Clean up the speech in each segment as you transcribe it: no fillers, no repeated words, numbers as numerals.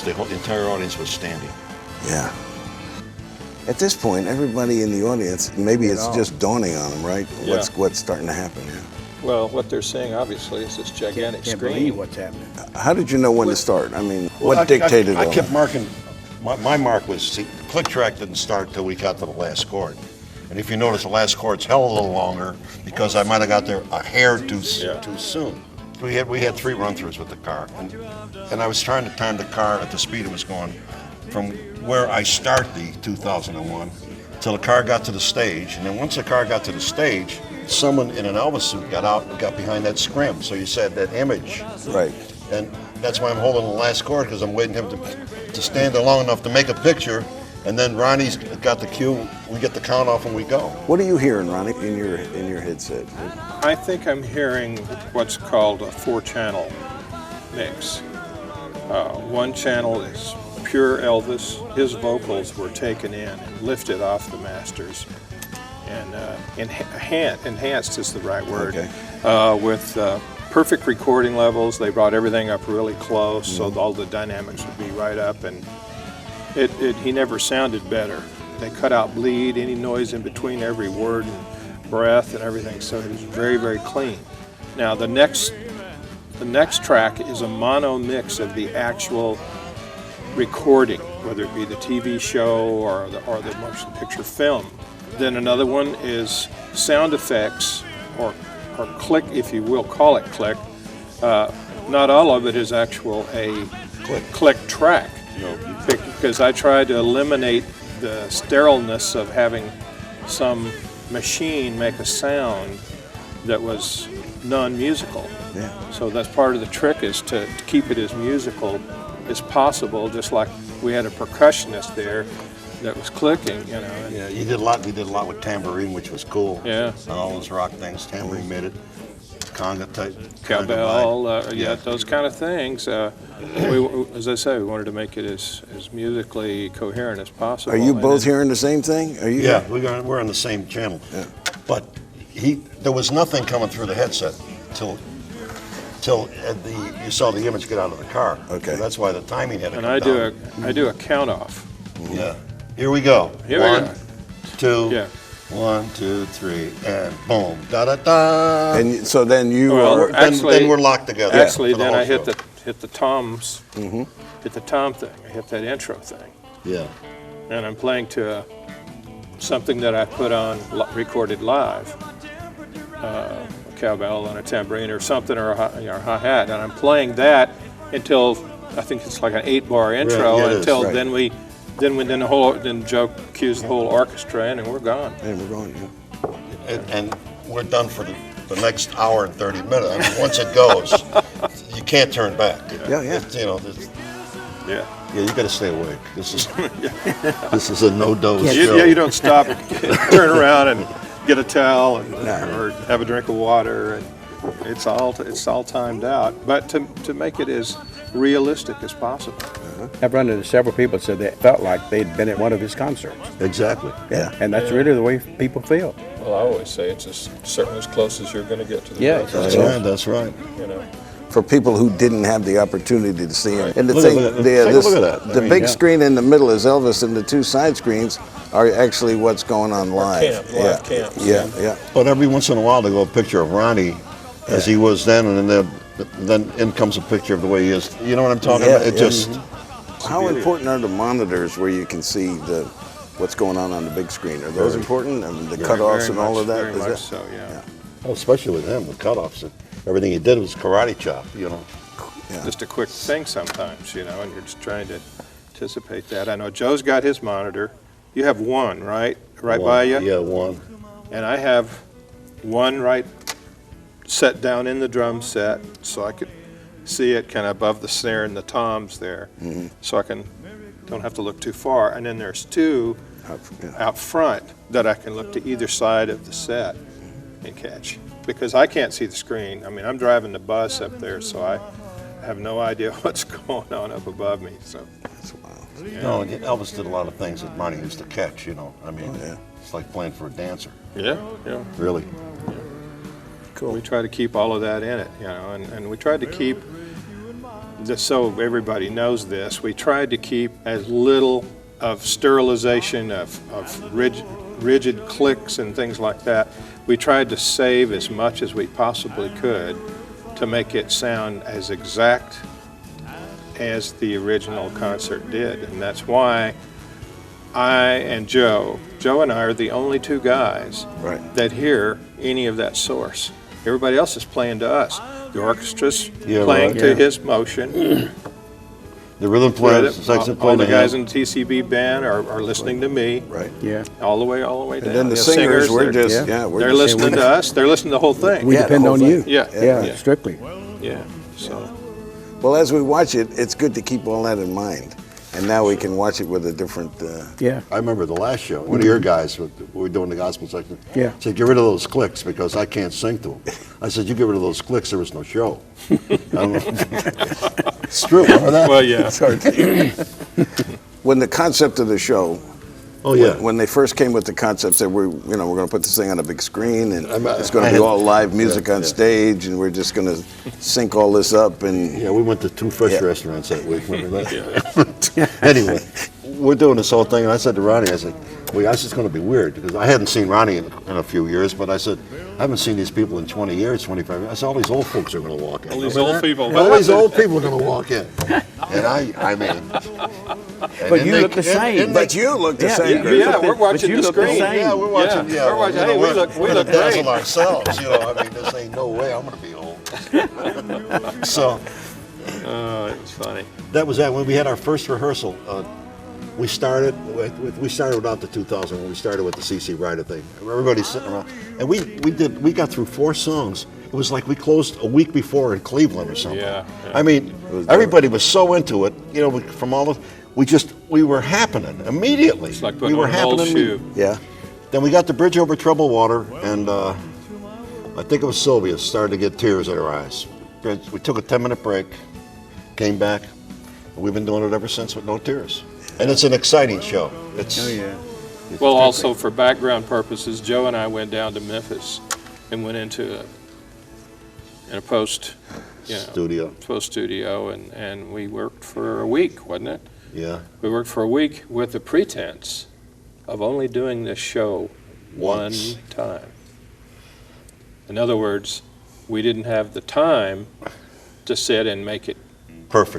Elvis, the entire audience was standing. Yeah. At this point, everybody in the audience, maybe it's just dawning on them, right? Yeah. What's starting to happen? Yeah. Well, what they're seeing, obviously, is this gigantic Can't screen. believe what's happening. How did you know when to start? I mean, Well, what dictated I all kept that? marking. My mark was, see, the click track didn't start until we got to the last chord. And if you notice, the last chord's held a little longer because I might have got there a hair too soon. We had 3 run-throughs with the car, and I was trying to time the car at the speed it was going from where I start the 2001 till the car got to the stage. And then once the car got to the stage, someone in an Elvis suit got out and got behind that scrim. So you said that image. Right. And that's why I'm holding the last chord, because I'm waiting him to stand there long enough to make a picture. And then Ronnie's got the cue. We get the count off and we go. What are you hearing, Ronnie, in your headset? I think I'm hearing what's called a 4-channel mix. One channel is pure Elvis. His vocals were taken in and lifted off the masters, and enhanced is the right word. Okay. With perfect recording levels, they brought everything up really close, so all the dynamics would be right up, and he never sounded better. They cut out bleed, any noise in between every word and breath and everything, so it was very, very clean. Now the next track is a mono mix of the actual recording, whether it be the TV show or the motion picture film. Then another one is sound effects, or click, if you will call it click. Not all of it is actual a click track. Because I tried to eliminate the sterileness of having some machine make a sound that was non-musical. Yeah. So that's part of the trick, is to keep it as musical as possible, just like we had a percussionist there that was clicking, you know. Yeah, you did a lot. We did a lot with tambourine, which was cool. Yeah. And all those rock things, tambourine made it. Conga type. Cowbell, those kind of things. As I say, we wanted to make it as musically coherent as possible. Are you both hearing the same thing? Are you? Yeah, we're on the same channel. Yeah. But there was nothing coming through the headset till you saw the image get out of the car. Okay. So that's why the timing had to And come down. I do a count off. Yeah. Here we go. Here we go. 1, 2. Yeah. 1, 2, 3, and boom, da da da. And so then you Well, then we're locked together. Actually, for the then whole I hit show. the toms, hit the tom thing. I hit that intro thing, Yeah. and I'm playing to something that I put on recorded live, a cowbell and a tambourine or something, or a hi-hat, and I'm playing that until I think it's like an 8-bar intro, Yeah, it is, until right. then Joe cues the whole orchestra in, and we're gone. And we're going. Yeah. And we're done for the next hour and 30 minutes. I mean, once it goes, you can't turn back. Yeah, yeah. Yeah. Yeah, you got to stay awake. This is a no-dose show. Yeah, you don't stop and turn around and get a towel or have a drink of water, and it's all timed out. But to make it as realistic as possible. I've run into several people that said they felt like they'd been at one of his concerts. Exactly. Yeah. And that's really the way people feel. Well, I always say it's certainly as close as you're going to get to the Yeah, real That's concert, right. That's right. you know. For people who didn't have the opportunity to see him. And the Look thing, at that. Take a look at that. the I mean, big yeah. screen in the middle is Elvis, and the 2 side screens are actually what's going on live. live camps. Yeah. But every once in a while, they go a picture of Ronnie as he was then, and then in comes a picture of the way he is. You know what I'm talking about? It just. How important are the monitors where you can see what's going on the big screen? Are those important? I mean, the cutoffs Very and all much- of that? Very Is much that- so, yeah. Oh, especially with him, the cutoffs. And everything he did was karate chop, you know. Yeah. Just a quick thing sometimes, you know, and you're just trying to anticipate that. I know Joe's got his monitor. You have one, right? Right by you? Yeah, one. And I have one right set down in the drum set, so I could see it kind of above the snare and the toms there, so I don't have to look too far. And then there's 2 out front that I can look to either side of the set and catch, because I can't see the screen. I mean, I'm driving the bus up there, so I have no idea what's going on up above me. So That's wild. You know, Elvis did a lot of things that Ronnie used to catch, you know. I mean, it's like playing for a dancer, yeah. really. Cool. We try to keep all of that in it, you know, and we tried to keep just so everybody knows this, we tried to keep as little of sterilization of rigid clicks and things like that. We tried to save as much as we possibly could to make it sound as exact as the original concert did. And that's why I and Joe and I are the only two guys that hear any of that source. Everybody else is playing to us. The orchestra's playing to his motion. The rhythm player, the section player. All the guys in the TCB band are listening to me. Right. Yeah. All the way down. And then the singers, we're just, they're listening to us. They're listening to the whole thing. We depend on you. Yeah. Strictly. Yeah. So. Well, as we watch it, it's good to keep all that in mind. And now we can watch it with a different... Yeah. I remember the last show, one of your guys, we were doing the gospel section, said, get rid of those clicks because I can't sing to them. I said, you get rid of those clicks, there was no show. I don't know. It's true, remember that? Well, yeah. When the concept of the show, when they first came with the concept, said we're going to put this thing on a big screen and it's going to be all live music on stage and we're just going to sync all this up and... Yeah, we went to 2 fish restaurants that week, remember that? Anyway, we're doing this whole thing and I said to Ronnie, I said, well, it's going to be weird because I hadn't seen Ronnie in a few years, but I said, I haven't seen these people in 20 years, 25 years. I said, all these old folks are going to walk in. All these old people. All these old people are going to walk in. And I mean... But you look the same. But you look the same. Yeah, we're watching the screen. Yeah, we're watching. Yeah, we're watching. Hey, we look dazzle great. ourselves. You know, I mean, this ain't no way I'm going to be old. So, It's funny. that was that. When we had our first rehearsal, we started without the 2000 when we started with the CC Rider thing. Everybody's sitting around, and we got through 4 songs. It was like we closed a week before in Cleveland or something. Yeah. I mean, everybody was so into it. You know, from all the. We were happening immediately. It's like we putting were on an old shoe. Yeah. Then we got the Bridge Over Troubled Water, and I think it was Sylvia started to get tears in her eyes. We took a 10-minute break, came back, and we've been doing it ever since with no tears. And it's an exciting show. It's Well, also for background purposes, Joe and I went down to Memphis and went into a post studio, and we worked for a week, wasn't it? Yeah. We worked for a week with the pretense of only doing this show one time. In other words, we didn't have the time to sit and make it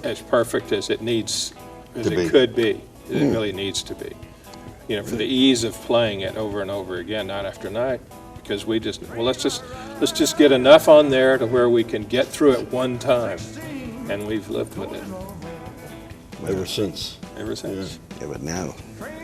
as perfect as it needs, as it could be. It really needs to be. You know, for the ease of playing it over and over again, night after night, because we just, let's just get enough on there to where we can get through it one time, and we've lived with it. Ever since. Yeah, but now,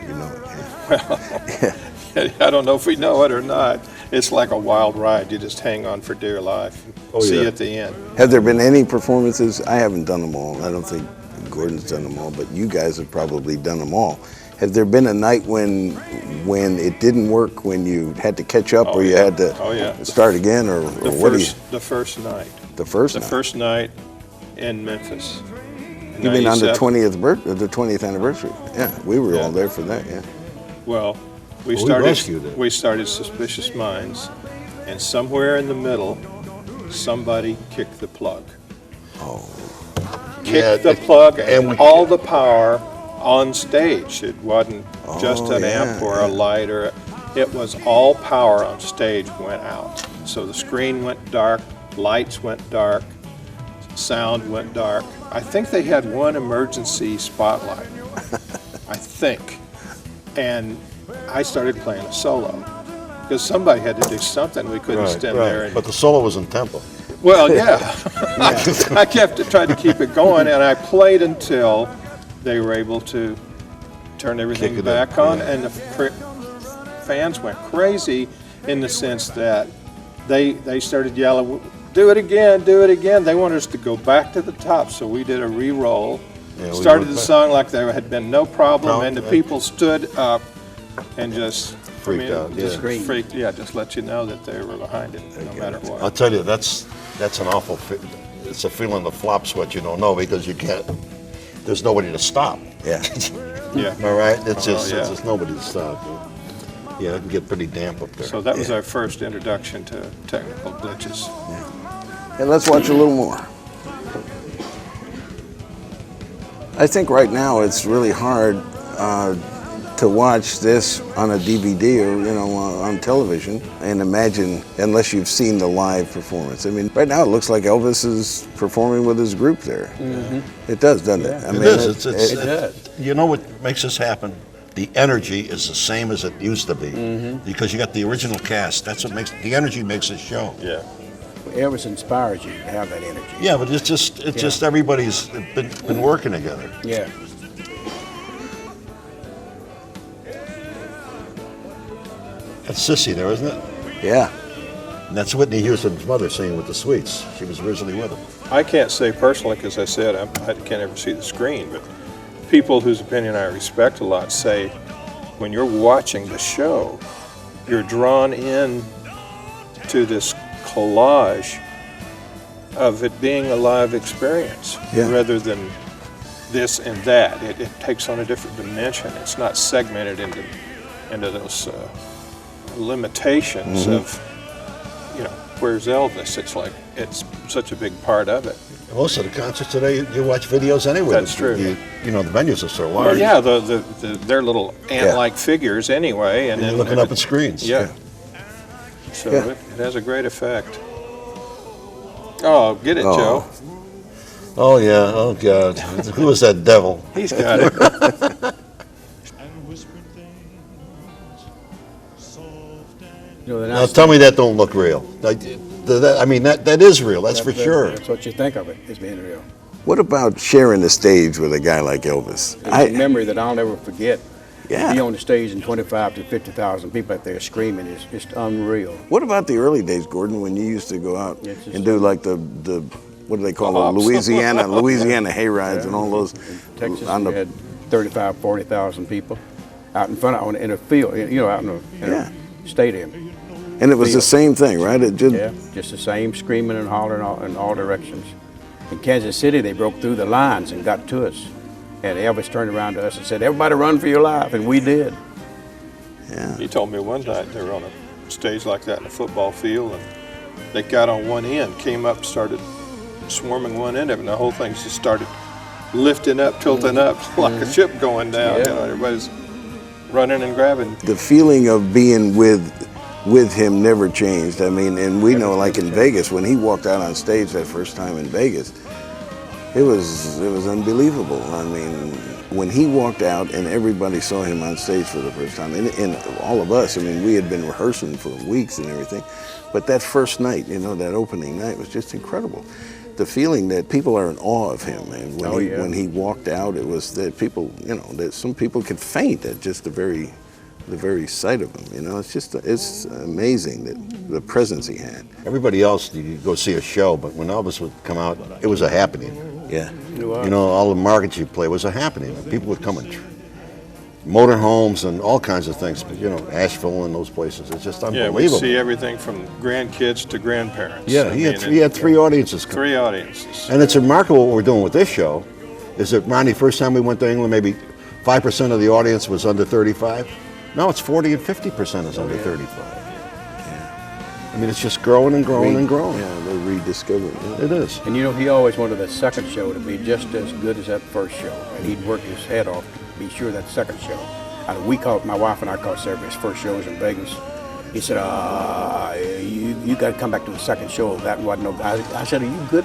you know it. Well, I don't know if we know it or not. It's like a wild ride. You just hang on for dear life. See you at the end. Have there been any performances? I haven't done them all. I don't think Gordon's done them all, but you guys have probably done them all. Has there been a night when it didn't work, when you had to catch up, or you had to start again, or what? The first night. The first night. The first night in Memphis. You mean on the 20th anniversary? Yeah, we were all there for that. Yeah. Well, we started Suspicious Minds, and somewhere in the middle, somebody kicked the plug. Kicked the plug, and all the power on stage. It wasn't just an amp or a light, it was all power on stage went out. So the screen went dark, lights went dark, sound went dark. I think they had one emergency spotlight, I think. And I started playing a solo because somebody had to do something. We couldn't stand there. But the solo was in tempo. Well, yeah. I tried to keep it going, and I played until they were able to turn everything back on, and the fans went crazy in the sense that they started yelling, do it again, do it again. They wanted us to go back to the top, so we did a re-roll, started the song like there had been no problem, and the people stood up and just freaked out. Just let you know that they were behind it, no matter what. I'll tell you, that's an awful, it's a feeling of flop sweat you don't know, because you can't, there's nobody to stop. Yeah. Yeah. All right? It's just nobody to stop. Yeah, it can get pretty damp up there. So that was our first introduction to technical glitches. And let's watch a little more. I think right now it's really hard to watch this on a DVD or on television and imagine unless you've seen the live performance. I mean, right now it looks like Elvis is performing with his group there. It does, doesn't it? I mean, It is. It does. You know what makes this happen? The energy is the same as it used to be because you got the original cast. That's what makes the energy makes it show. Yeah. Elvis inspires you to have that energy. Yeah, but it's just everybody's been working together. Yeah. That's Sissy there, isn't it? Yeah. And that's Whitney Houston's mother singing with the Sweets. She was originally with them. I can't say personally, because I said I can't ever see the screen, but people whose opinion I respect a lot say when you're watching the show, you're drawn in to this collage of it being a live experience rather than this and that. It takes on a different dimension. It's not segmented into those limitations of, where's Elvis? It's like it's such a big part of it. Most of the concerts today, you watch videos anyway. That's true. The venues are so Well, large. yeah, they're little ant-like figures anyway, And you're looking up at screens. Yeah. So it has a great effect. Oh, get it, Joe. Oh, yeah. Oh, God. Who is that devil? He's got it. Now, tell me that don't look real. That is real. That's for sure. That's what you think of it as being real. What about sharing the stage with a guy like Elvis? It's a memory that I'll never forget. Yeah. To be on the stage and 25 to 50,000 people out there screaming is just unreal. What about the early days, Gordon, when you used to go out and do like the what do they call them, Louisiana hayrides and all those? In Texas, we had 35, 40,000 people out in front in a field, out in a stadium. And it was the same thing, right? It just the same screaming and hollering in all directions. In Kansas City, they broke through the lines and got to us. And Elvis turned around to us and said, "Everybody run for your life," and we did. Yeah. He told me one night they were on a stage like that in a football field, and they got on one end, came up, started swarming one end of it, and the whole thing just started lifting up, tilting up like a ship going down. Yeah. Everybody's running and grabbing. The feeling of being with him never changed. I mean, and we know, like in Vegas, when he walked out on stage that first time in Vegas, it was unbelievable. I mean, when he walked out and everybody saw him on stage for the first time, and all of us, I mean, we had been rehearsing for weeks and everything, but that first night, that opening night was just incredible. The feeling that people are in awe of him, and when he walked out, it was that people, that some people could faint at just the very sight of him. It's amazing that the presence he had. Everybody else, you could go see a show, but when Elvis would come out, it was a happening. Yeah. All the markets you play was a happening. People would come and motorhomes and all kinds of things. But, Asheville and those places, it's just unbelievable. Yeah, we see everything from grandkids to grandparents. Yeah, he had three audiences come. 3 audiences. And it's remarkable what we're doing with this show. Is that, Ronnie, first time we went to England, maybe 5% of the audience was under 35. Now it's 40 and 50% is under 35. I mean, it's just growing and growing and growing. Yeah, they're rediscovering it. It is. And he always wanted that second show to be just as good as that first show. And he'd work his head off to be sure that second show. My wife and I called several his first shows in Vegas. He said, you got to come back to the second show. That wasn't no guy. I said, are you good?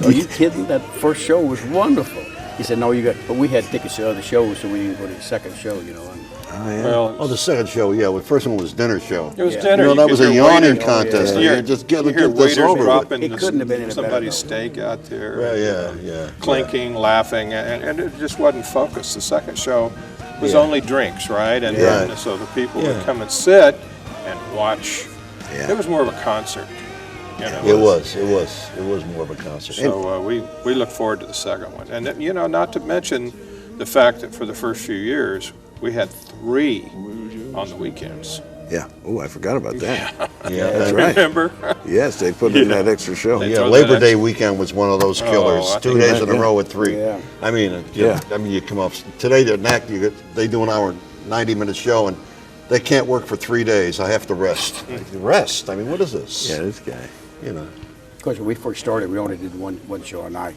Are you kidding? That first show was wonderful. He said, no, but we had tickets to other shows, so we didn't go to the second show, Oh, yeah. Well, The second show, yeah. The first one was dinner show. it was dinner. That was a could hear yawning waiters- contest. You Just get hear this waiters over with. dropping It couldn't have been any better, somebody's though. steak out there. Yeah. Clinking, laughing, and it just wasn't focused. The second show was only drinks, right? And so the people would come and sit and watch. Yeah. It was more of a concert. It was more of a concert. So we look forward to the second one. And not to mention the fact that for the first few years, we had 3 on the weekends. Yeah. Oh, I forgot about that. Yeah, That's right. Remember? Yes, they put in that extra show. They Yeah, throw Labor that Day weekend was one of those killers. I 2 think days in a row with 3. Yeah. I mean, you come up today. They do an hour, 90-minute show, and they can't work for 3 days. I have to rest. Rest? I mean, what is this? Yeah, this guy. Of course, when we first started, we only did one show a night.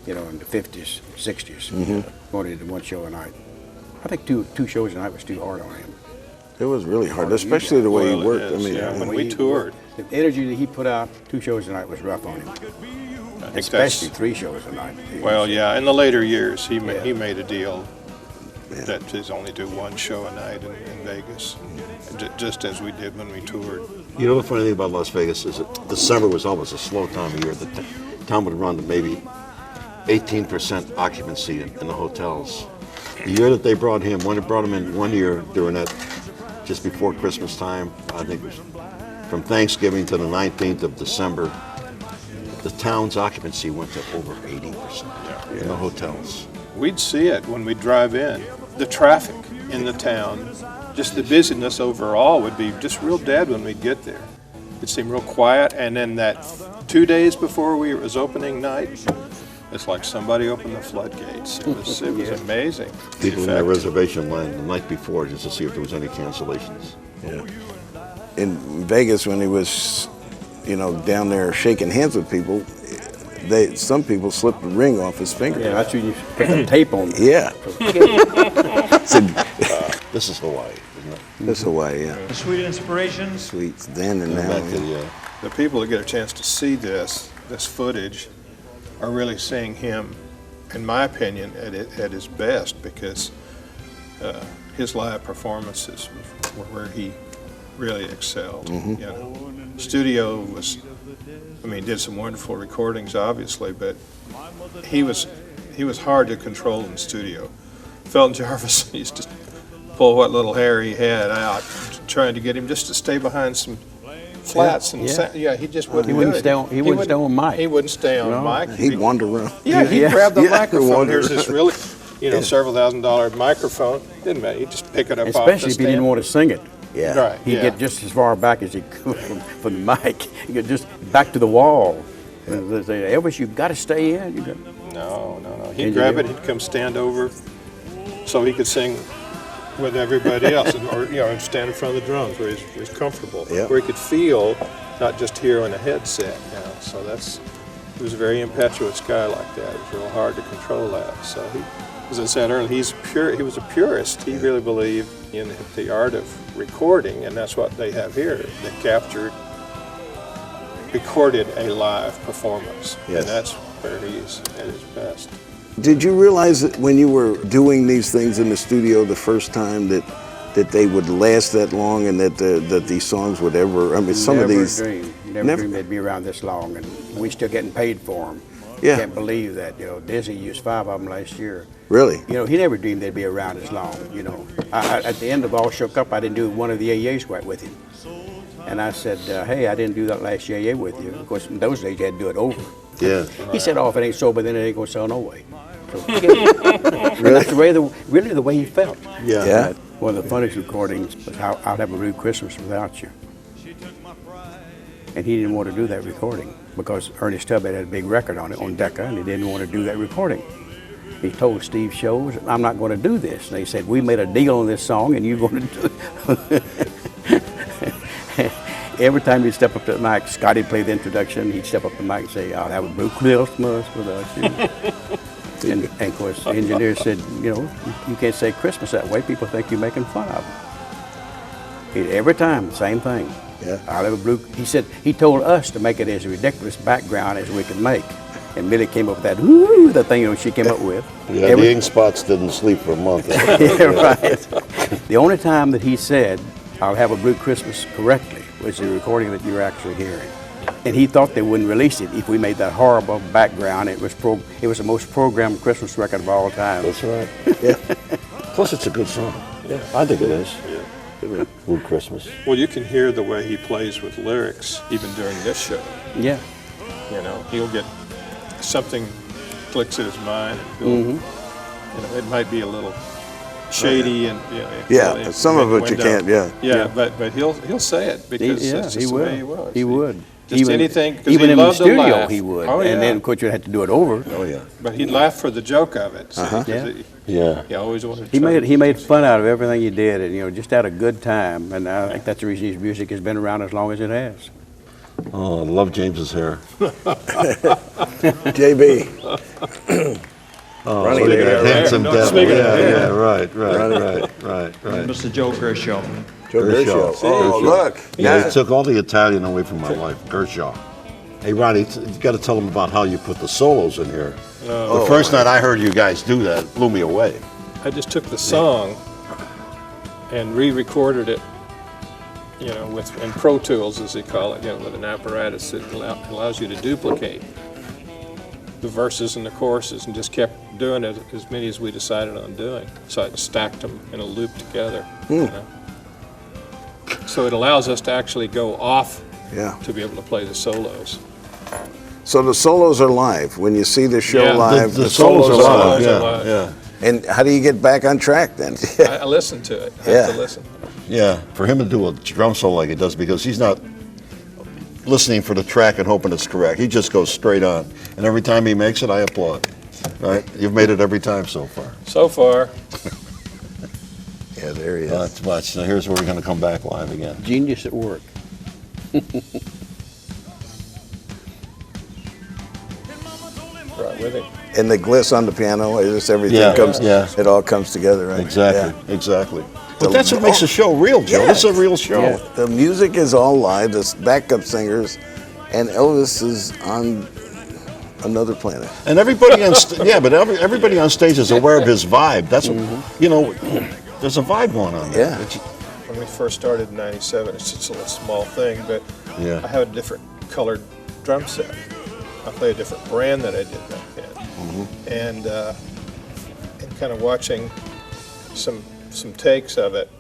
you know, in the 50s, 60s. Only did one show a night. I think two shows a night was too hard on him. It was really hard, especially the way he Well, worked. it is, yeah, when we he toured. worked, the energy that he put out, 2 shows a night was rough on him. I think Especially that's, 3 shows a night. well, yeah, in the later years, he Yeah. made a deal that he's only do 1 show a night in Vegas, just as we did when we toured. You know the funny thing about Las Vegas is that December was always a slow time of year. The town would run to maybe 18% occupancy in the hotels. The year that they brought him, when it brought him in one year during that, just before Christmas time, I think it was from Thanksgiving to the 19th of December, the town's occupancy went to over 80% in the hotels. We'd see it when we drive in. The traffic in the town, just the busyness overall would be just real dead when we'd get there. It seemed real quiet, and then that 2 days before it was opening night, it's like somebody opened the floodgates. It was amazing. People in The their effect. reservation line the night before just to see if there was any cancellations. Yeah. In Vegas, when he was, you know, down there shaking hands with people, some people slipped the ring off his finger. Yeah, that's when you put the tape on. Yeah. This is Hawaii, isn't it? That's Hawaii, yeah. Sweet inspirations. Sweet. Then and Going now. back to the, The people that get a chance to see this footage are really seeing him, in my opinion, at his best, because his live performances were where he really excelled. You know, studio was, I mean, did some wonderful recordings, obviously, but he was hard to control in studio. Felton Jarvis used to pull what little hair he had out, trying to get him just to stay behind some flats and he just wouldn't. He wouldn't do it. stay on- he wouldn't stay on mic. He wouldn't stay on No. mic. He'd wander around. Yeah, he'd Yeah. grab the Yeah, microphone. wander There's this around. really, several $1,000 microphone. Didn't matter. He'd just pick it up off the Especially if he didn't stand. want to sing it. Yeah. Right. He'd yeah. get just as far back as he could from the mic. He'd get just back to the wall. And they say, Elvis, you've got to stay in. You got... No. Can He'd you grab do it. He'd come stand over, so he could sing with everybody else, or stand in front of the drums where he's comfortable, Yeah. where he could feel, not just hear on a headset. So he was a very impetuous guy like that. It was real hard to control that. So he, as I said earlier, he was a purist. He really believed in the art of recording, and that's what they have here. They recorded a live performance, Yes. and that's where he's at his best. Did you realize that when you were doing these things in the studio the first time that they would last that long and that these songs would ever? I mean, some of these. Never dreamed they'd be around this long, and we still getting paid for them. Yeah. Can't believe that. Disney used 5 of them last year. Really? He never dreamed they'd be around as long. At the end of All Shook Up, I didn't do one of the AAs quite with him. And I said, hey, I didn't do that last AA with you. Of course, in those days, you had to do it over. Yeah. He said, oh, if it ain't sober, then it ain't going to sell no way. So, and that's really the way he felt. Yeah. Yeah. One of the funniest recordings was how I'd Have a Blue Christmas Without You. And he didn't want to do that recording because Ernest Tubb had a big record on it, on Decca, and he didn't want to do that recording. He told Steve Shows, I'm not going to do this. And they said, we made a deal on this song, and you're going to do it. Every time he'd step up to the mic, Scotty played the introduction, he'd step up to the mic and say, I'll have a blue Christmas without you. and of course, the engineer said, you can't say Christmas that way. People think you're making fun of them. Every time, same thing. Yeah. I'll have a blue. He said, he told us to make it as ridiculous background as we could make. And Millie came up with that, woo, the thing she came up with. Yeah, the ink spots didn't sleep for a month. Yeah, right. The only time that he said, I'll have a blue Christmas correctly was the recording that you're actually hearing. And he thought they wouldn't release it if we made that horrible background. It was the most programmed Christmas record of all time. That's right. Yeah. Plus, it's a good song. Yeah, I think it is. Yeah. Blue Christmas. Well, you can hear the way he plays with lyrics even during this show. Yeah. He'll get something clicks in his mind. And it might be a little shady and Yeah, some of it you can't. Yeah. Yeah, but he'll say it because that's just the way he was. He would. Just anything. 'cause Even he in the loved to studio, laugh. he would. Oh, yeah. And then, of course, you'd have to do it over. Oh yeah. But he'd laugh for the joke of it. See, 'cause Yeah. Yeah. He always wanted. He made fun out of everything he did, and just had a good time. And I think that's the reason his music has been around as long as it has. Oh, I love James's hair. JB. Ronnie Look at there. that handsome No, devil. speaking of Yeah, right. Mr. Joe Kershaw. Joe Kershaw. Kershaw. Oh, look. Yeah, he took all the Italian away from my life, Kershaw. Hey, Ronnie, you got to tell them about how you put the solos in here. The first night I heard you guys do that, it blew me away. I just took the song and re-recorded it, you know, in Pro Tools, as they call it, you know, with an apparatus that allows you to duplicate the verses and the choruses, and just kept doing it as many as we decided on doing. So I stacked them in a loop together. You know? So it allows us to actually go off to be able to play the solos. So the solos are live. When you see the show Yeah. live, The solos are live. Solos are live. Yeah. And how do you get back on track then? I listen to it. I have to listen. Yeah, for him to do a drum solo like he does, because he's not listening for the track and hoping it's correct. He just goes straight on. And every time he makes it, I applaud. Right? You've made it every time so far. So far, Yeah, there he is. That's much. Now here's where we're going to come back live again. Genius at work. right with him. And the gliss on the piano, is just everything Yeah, comes, yeah. it all comes together, right? Exactly. But that's what makes a show real, Joe. Yeah. This is a real show. Yeah. The music is all live, the backup singers, and Elvis is on another planet. And everybody on everybody on stage is aware of his vibe. That's what, you know, there's a vibe going on there. Yeah. When we first started in '97, it's just a little small thing, but Yeah. I have a different colored drum set. I play a different brand that I did back then. And kind of watching some takes of it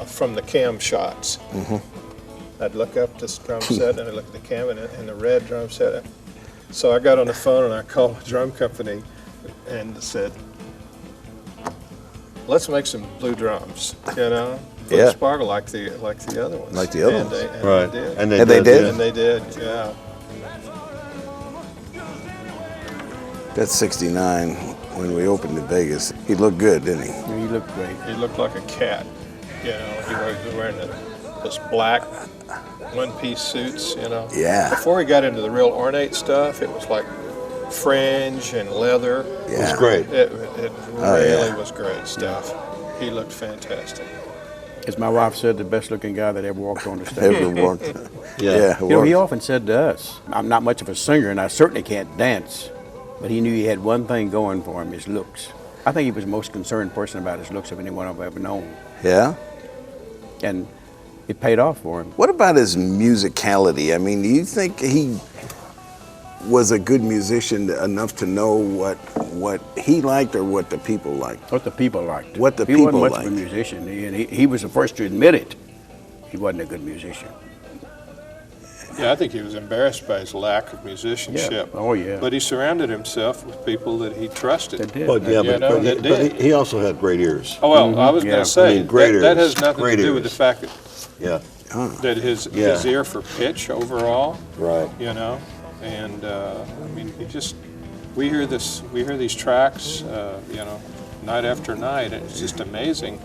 from the cam shots. I'd look up this drum set and I'd look at the cam and the red drum set. So I got on the phone and I called the drum company and said, let's make some blue drums, you know? Yeah. Sparkle like the other ones. Like the other And ones. they Right. did. And they did? And they did, yeah. That's 69 when we opened in Vegas. He looked good, didn't he? He looked great. He looked like a cat, you know. He was wearing those black one-piece suits, you know. Yeah. Before he got into the real ornate stuff, it was like fringe and leather. It's Yeah. great. It Oh, really yeah. was great stuff. He looked fantastic. As my wife said, the best looking guy that ever walked on the stage. Ever walked. Yeah. You know, he often said to us, I'm not much of a singer and I certainly can't dance, but he knew he had one thing going for him, his looks. I think he was the most concerned person about his looks of anyone I've ever known. Yeah? And it paid off for him. What about his musicality? I mean, do you think he was a good musician enough to know what he liked or what the people liked? What the people liked. What the he people wasn't much liked. of a musician, and he was the first to admit it. He wasn't a good musician. Yeah, I think he was embarrassed by his lack of musicianship. Yeah. Oh, yeah. But he surrounded himself with people that he trusted. That did. But yeah, You know, that did. he also had great ears. Oh, well, I was Yeah. going to say, I mean, great that ears. has nothing Great to do with the ears. fact Yeah. that his Yeah. ear for pitch overall, Right. you know, and I mean, we hear these tracks, you know, night after night, and it's just amazing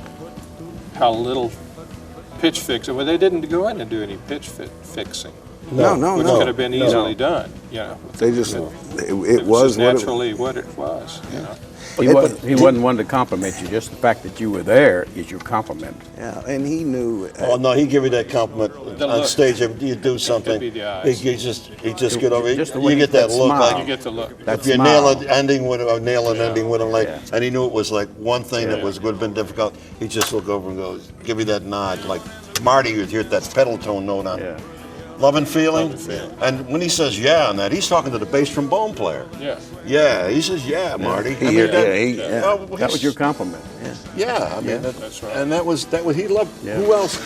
how little pitch fixing. Well, they didn't go in and do any pitch fixing, No. which could have been easily done, you know. They just, It it was was just what it naturally what it was, you know. He wasn't one to compliment you. Just the fact that you were there is your compliment. Yeah, and he knew. Oh no, he give you that compliment The on look. stage. If you do something, be the eyes. he just get over. Just the way You get that that look, smile. like You get the look. That if you smile. nail an ending with a nail an ending with him, like, Yeah. and he knew it was like one thing that Yeah. would have been difficult. He just look over and goes, give you that nod, like Marty. You'd hear that pedal tone note on. Yeah. Love and feeling. Love and Feeling. And when he says yeah on that, he's talking to the bass trombone player. Yeah. Yeah, he says yeah, Marty. Yeah, That was your compliment. Yeah, I mean, That's right. and that was he loved. Yeah. Who else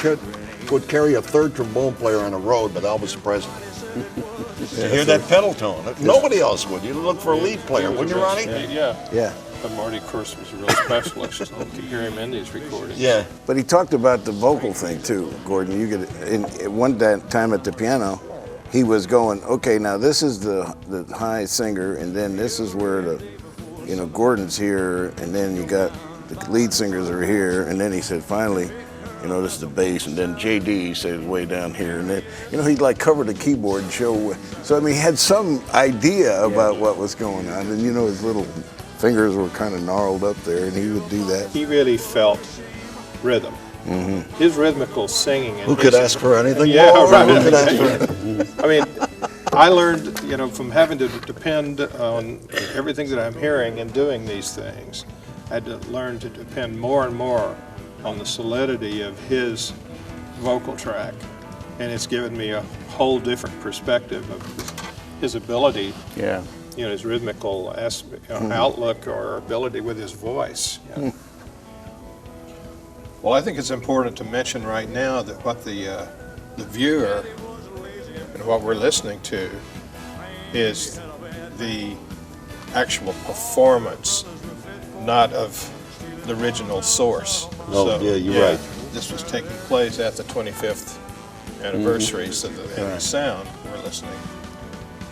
would carry a third trombone player on the road but Elvis Presley? To hear that pedal tone, nobody else would. You'd look for a lead player, wouldn't you, Ronnie? Yeah. Yeah. But Marty, of course, was a real specialist. You could hear him in these recordings. Yeah. But he talked about the vocal thing too, Gordon. You could, at one time at the piano, he was going, okay, now this is the high singer, and then this is where Gordon's here, and then you got the lead singers are here, and then he said finally, you know, this is the bass, and then JD says way down here, and then, you know, he'd like cover the keyboard and show. So I mean, he had some idea about what was going on, and you know, his little fingers were kind of gnarled up there, and he would do that. He really felt rhythm. His rhythmical singing. Who could ask for anything Yeah, more? right. Who could ask for anything? I mean, I learned, you know, from having to depend on everything that I'm hearing and doing these things, I had to learn to depend more and more on the solidity of his vocal track. And it's given me a whole different perspective of his ability, Yeah. you know, his rhythmical outlook or ability with his voice. You know. Well, I think it's important to mention right now that what the viewer and what we're listening to is the actual performance, not of the original source. Oh, yeah, you're right. This was taking place at the 25th anniversary, so the sound we're listening,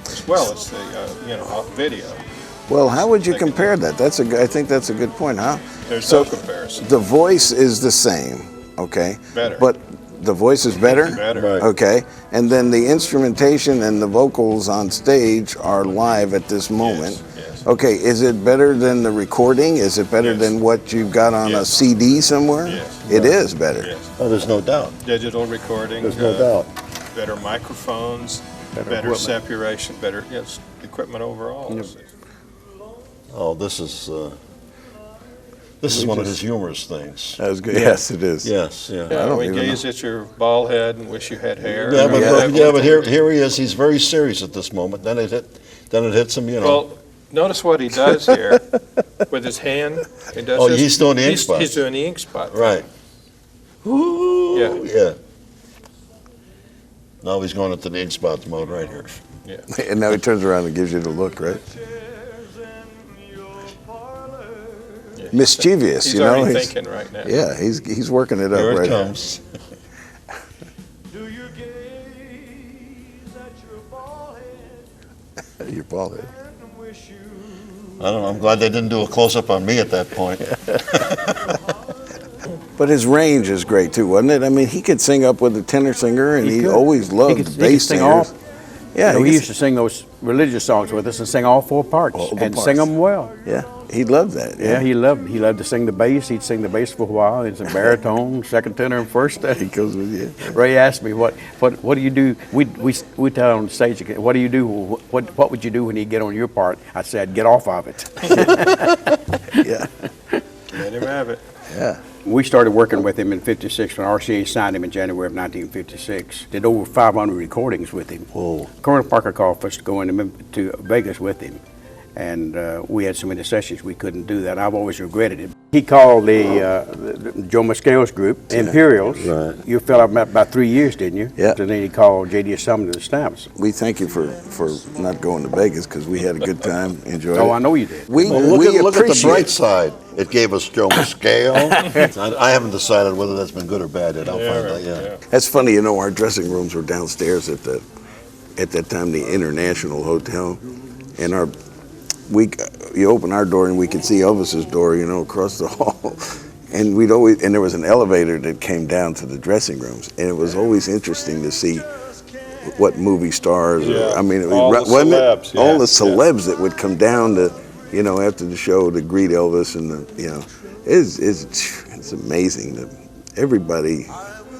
as well as the video. Well, how would you compare that? I think that's a good point, huh? There's no comparison. The voice is the same, okay? Better. But the voice is better? Better. Right. Okay. And then the instrumentation and the vocals on stage are live at this moment. Yes. Okay, is it better than the recording? Is it better Yes. than what you've got on a Yes. CD somewhere? Yes. It is better. Yes. Oh, there's no doubt. Digital recording. There's no doubt. Better microphones, better equipment. separation, better equipment overall. Oh, this is one of his humorous things. That was good. Yes, it is. Yes, yeah. Yeah, don't we even gaze at your bald head and wish you had hair. Yeah, Remember but that? here he is. He's very serious at this moment. Then it hits him, you know. Well, notice what he does here with his hand. He does Oh, this. he's doing the ink spot. He's doing the ink spot. Right. Ooh, Yeah. yeah. Now he's going into the ink spots mode right here. Yeah. And now he turns around and gives you the look, right? Yeah. Mischievous, He's you know. already thinking right now. Yeah, he's working it up Here right it now. comes. Your bald head. I don't know. I'm glad they didn't do a close-up on me at that point. But his range is great too, wasn't it? I mean, he could sing up with a tenor singer, and he could. always loved He the could bass sing singers. Yeah, he he used to sing those religious songs with us and sing all four parts All the and parts. sing them well. yeah, he loved that. Yeah, he loved to sing the bass. He'd sing the bass for a while. It's a baritone, second tenor, and first. He goes with you. Ray asked me, "What do you do?" We tell on the stage, "What do you do? What would you do when you get on your part?" I said, "Get off of it." Yeah, Let him have it. yeah. We started working with him in '56 when RCA signed him in January of 1956. Did over 500 recordings with him. Whoa. Colonel Parker called for us to go to Vegas with him, and we had so many sessions we couldn't do that. I've always regretted it. He called the Joe Mascale's group, Imperials. Right. You fell out about 3 years, didn't you? Yeah. So then he called J.D. Sumner to the Stamps. We thank you for not going to Vegas because we had a good time, enjoyed it. Oh, I know you did. We Well, look at the appreciate bright side. It gave us Joe Mascale. I haven't decided whether that's been good or bad yet. I'll find out. Yeah. That's funny, you know. Our dressing rooms were downstairs at that time the International Hotel, and you open our door and we could see Elvis's door, you know, across the hall. And there was an elevator that came down to the dressing rooms, and it was always interesting to see what movie stars, Yeah. I mean, All the wasn't celebs, it? All yeah, the celebs that would come down to, you know, after the show to greet Elvis, and it's amazing that everybody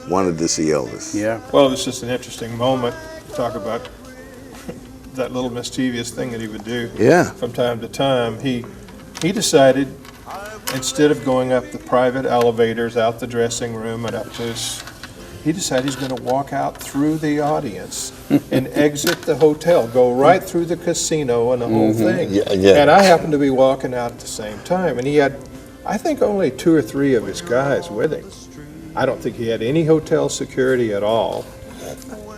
wanted to see Elvis. Yeah. Well, it's just an interesting moment to talk about that little mischievous thing that he would do. Yeah. From time to time. He decided, instead of going up the private elevators out the dressing room and up to his, he decided he's going to walk out through the audience and exit the hotel, go right through the casino and the whole thing. Yeah, yeah. And I happened to be walking out at the same time, and he had, I think, only 2 or 3 of his guys with him. I don't think he had any hotel security at all.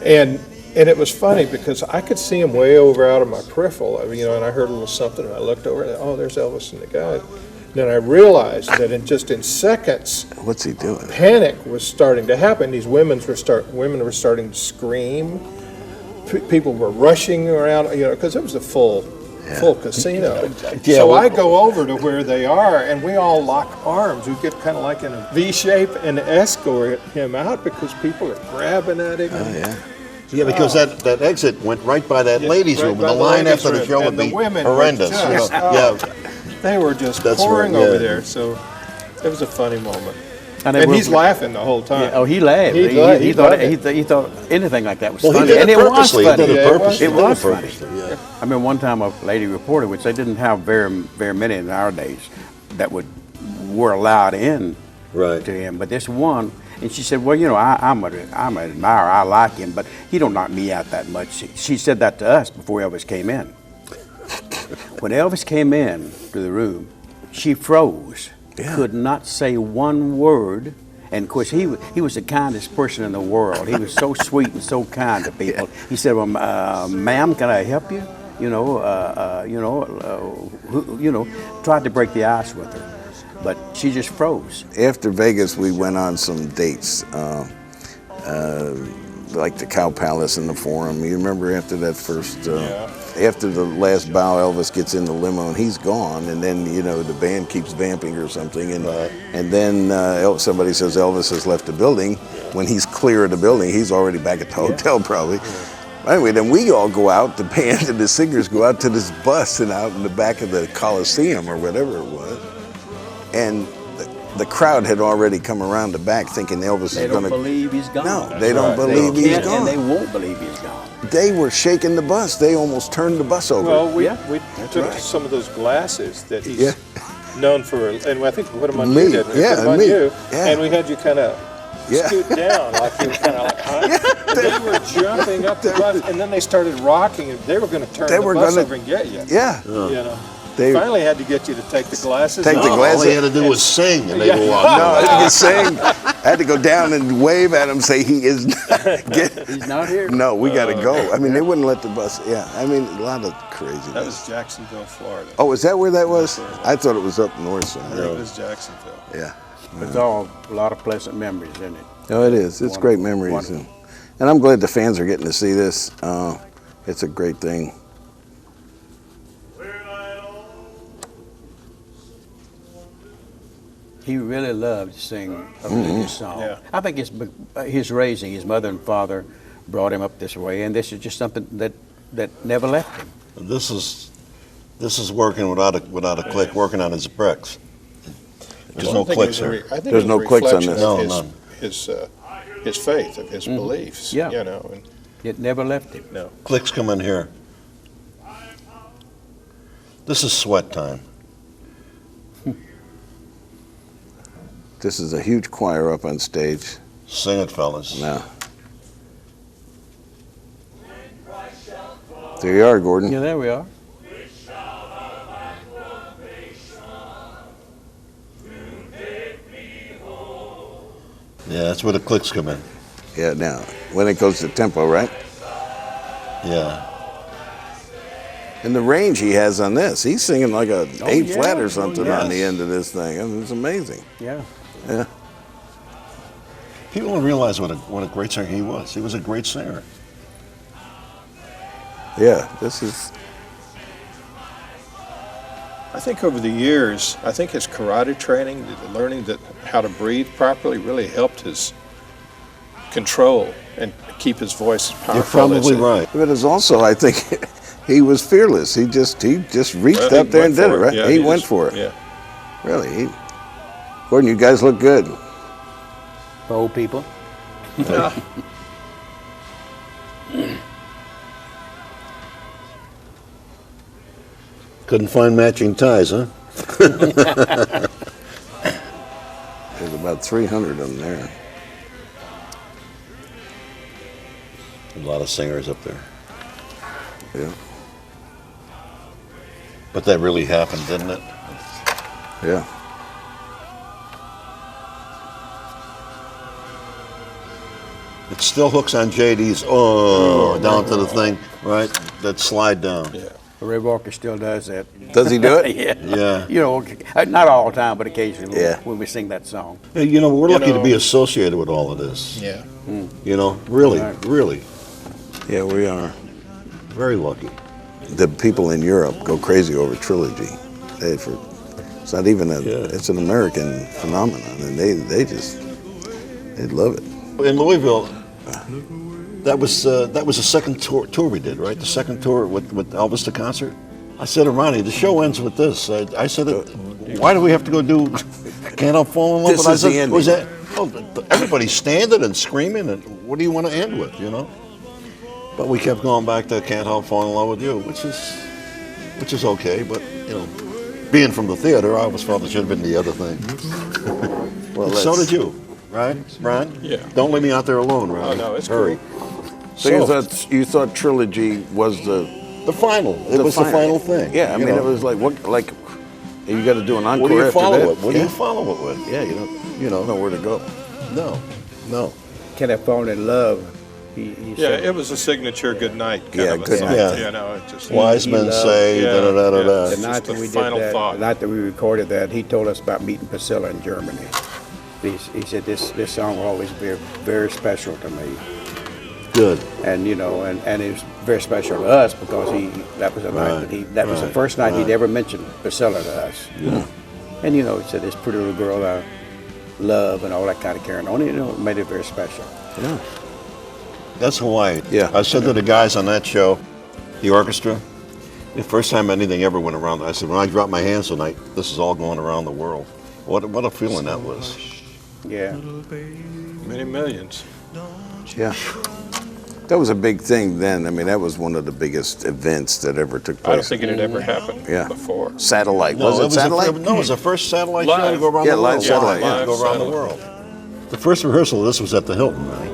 And it was funny because I could see him way over out of my peripheral, you know, and I heard a little something, and I looked over, and oh, there's Elvis and the guys. Then I realized that in seconds, What's he doing? panic was starting to happen. These women were starting to scream. People were rushing around, you know, because it was a full full casino. Yeah, So well- I go over to where they are, and we all lock arms. We get kind of like in a V shape and escort him out because people are grabbing at him. Oh, yeah. Yeah, because that exit went right by that ladies' right room, and by the the line ladies' after the room, show would and the be women were horrendous. just- Yeah. They were just That's pouring right, yeah. over there. So it was a funny moment. And And he's laughing the whole time. Yeah, oh, he laughed. He loved it. He thought anything like that was Well, he funny, did and it it was purposely. funny. He did it Yeah, purposely. It He did was funny. purposely, yeah. I remember one time a lady reported, which they didn't have very many in our days, that were allowed in Right. to him. But this one, and she said, "Well, you know, I'm an admirer. I like him, but he don't knock me out that much." She said that to us before Elvis came in. When Elvis came in to the room, she froze, could not say one word. And of course, he was the kindest person in the world. He was so sweet and so kind to people. He said, "Well, ma'am, can I help you?" Tried to break the ice with her, but she just froze. After Vegas, we went on some dates, like the Cow Palace and the Forum. You remember after that first, after the last bow, Elvis gets in the limo and he's gone, and then the band keeps vamping or something, and then somebody says Elvis has left the building. When he's clear of the building, he's already back at the hotel probably. Anyway, then we all go out, the band and the singers go out to this bus and out in the back of the Coliseum or whatever it was, and the crowd had already come around the back thinking Elvis They is don't going to... believe he's gone. No, they don't believe he's can't, gone. and they won't believe he's gone. They were shaking the bus. They almost turned the bus over. Well, we Yeah. took right. some of those glasses that he's Yeah. known for, and I think we put them on Me, you, didn't we? yeah, Put 'em on me, you, yeah. and we had you kind of Yeah. scoot down, like you were kind of like, huh? And they were jumping up the bus, and then they started rocking, and they were going to turn They the were bus gonna- over and get you. Yeah. You know. They- Finally had to get you to take the glasses Take the off. glasses- All he had to do was sing, and they Yeah. go No, on. I had to sing. I had to go down and wave at him, say he is not. He's not here. No, we got to go. I mean, they wouldn't let the bus. Yeah, I mean, a lot of craziness. That was Jacksonville, Florida. Oh, is that where that was? I thought it was up north I somewhere. think it was Jacksonville. Yeah. It's all a lot of pleasant memories, isn't it? Oh, it is. It's great memories. Wonderful. And I'm glad the fans are getting to see this. It's a great thing. He really loved to sing a religious song. Yeah. I think it's his raising. His mother and father brought him up this way, and this is just something that never left him. This is working without a click, working on his bricks. There's no clicks here. I think There's it was no a clicks on reflection this. of No, his faith, of his beliefs. Yeah. You know, and It never left him. no. Clicks come in here. This is sweat time. This is a huge choir up on stage. Sing it, fellas. Now. There you are, Gordon. Yeah, there we are. Yeah, that's where the clicks come in. Yeah, now, when it goes to tempo, right? Yeah. And the range he has on this, he's singing like a Oh, 8 yeah. flat or Oh, something on the yes. end of this thing. I mean, it's amazing. Yeah. Yeah. People don't realize what a great singer he was. He was a great singer. Yeah, this is, I think over the years, I think his karate training, learning how to breathe properly, really helped his control and keep his voice powerful. You're probably right. but it's also, I think, he was fearless. He just reached Well, he up there and went did it, for right? Yeah, he went just- for it. Yeah. Really. Gordon, you guys look good. For old people. Couldn't find matching ties, huh? There's about 300 of them there. A lot of singers up there. Yeah. But that really happened, didn't it? Yeah. It still hooks on JD's, down to the thing, right? That slide down. Yeah. Ray Walker still does that. Does he do it? Yeah. Yeah. You know, not all the time, but occasionally Yeah. when we sing that song. Hey, you know, we're lucky to know- be associated with all of this. Yeah. You know, really, Right. really, Yeah, we are. very lucky. the people in Europe go crazy over Trilogy. It's not even it's an American phenomenon, and they love it. In Louisville, that was the second tour we did, right? The second tour with Elvis the concert. I said to Ronnie, the show ends with this. I said, why do we have to go do Can't Help Falling in Love? This But I is said, the ending. was that, everybody's standing and screaming, and what do you want to end with, you know? But we kept going back to Can't Help Falling in Love with You, which is okay, but, you know, being from the theater, I always felt it should have been the other thing. Well, So did you, right, Brian? Yeah. Don't leave me out there alone, Ronnie. Oh, no, it's Hurry. So So, you thought Trilogy was the final. It was the final thing. Yeah, I you mean, know? it was like you got to do an encore. What do you after follow that. it? What do Yeah. you follow it with? Yeah, you don't know where to go. No. Can have fallen in love. He Yeah, said, it was a signature good night kind Yeah, of a good thing. night. Yeah. You know, it just Wise men loved- say, Yeah, da-da-da-da-da. yeah. the It's night just that the we did final that, thought. the night that we recorded that, he told us about meeting Priscilla in Germany. He said this song will always be very special to me, Good. and you know, and it was very special to us because that was the night that was the first night he'd ever mentioned Priscilla to us. Yeah. And you know, he said this pretty little girl I love and all that kind of carrying on. You know, it made it very special. Yeah. That's Hawaii. Yeah. I said to the guys on that show, the orchestra, the first time anything ever went around, I said, when I dropped my hands tonight, this is all going around the world. What a feeling that was. Yeah. Many millions. Yeah. That was a big thing then. I mean, that was one of the biggest events that ever took place. I don't think it had ever happened Yeah. before. Satellite. Was it satellite? No, it was the first satellite show to Live. go around Yeah, the live world. satellite, yeah. To go around the Live world. The first rehearsal of this was at the Hilton, right?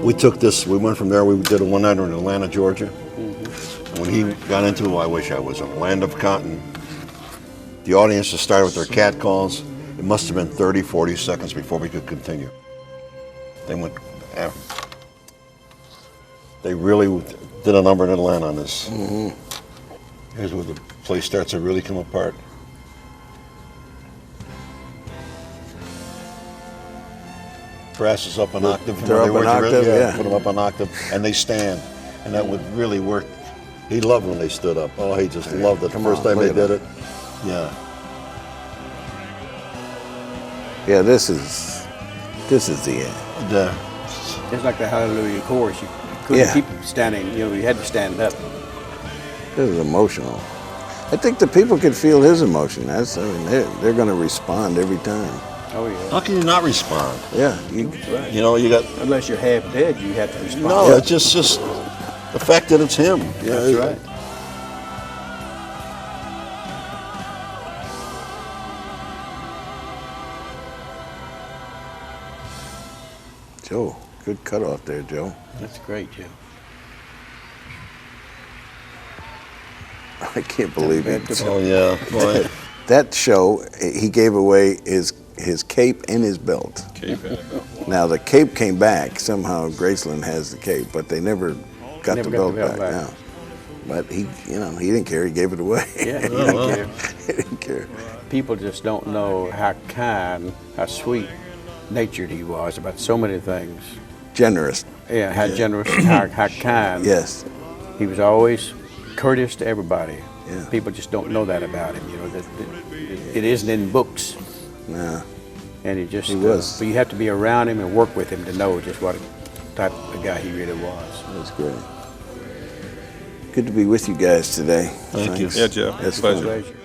We took this, we went from there, we did a one-nighter in Atlanta, Georgia. And when he got into I Wish I Was in Land of Cotton, the audience just started with their cat calls. It must have been 30, 40 seconds before we could continue. They went, they really did a number in Atlanta on this. Here's where the place starts to really come apart. Brass is up an octave. from They're where up were an to octave, yeah. Put them up an octave, and they stand. And that would really work. He loved when they stood up. Oh, he just loved it. The Come first on, time they look at did it. Yeah. Yeah, this is the end. The, It's like the Hallelujah chorus. You couldn't Yeah. keep standing. You know, you had to stand up. This is emotional. I think the people could feel his emotion. I mean, they're going to respond every time. Oh yeah. how can you not respond? Yeah. You know, you got Unless you're half dead, you have to respond. no. It's just the fact that it's him. Yeah, That's right. Joe, good cutoff there, Joe. That's great, Jim. I can't believe it. Oh yeah. Boy. That show, he gave away his cape and his belt. Cape Annabelle. Now the cape came back. Somehow Graceland has the cape, but they never got the belt back. No. But he didn't care. He gave it away. Yeah, he didn't care. He didn't care. People just don't know how kind, how sweet natured he was about so many things. Generous. Yeah, how generous, how kind. Yes. He was always courteous to everybody. Yeah. People just don't know that about him. You know, that it isn't in books. Nah. And he just He was. but you have to be around him and work with him to know just what type of guy he really was. That's great. Good to be with you guys today. Thank you. Thanks. Yeah, Joe. That's Pleasure. fun. Pleasure.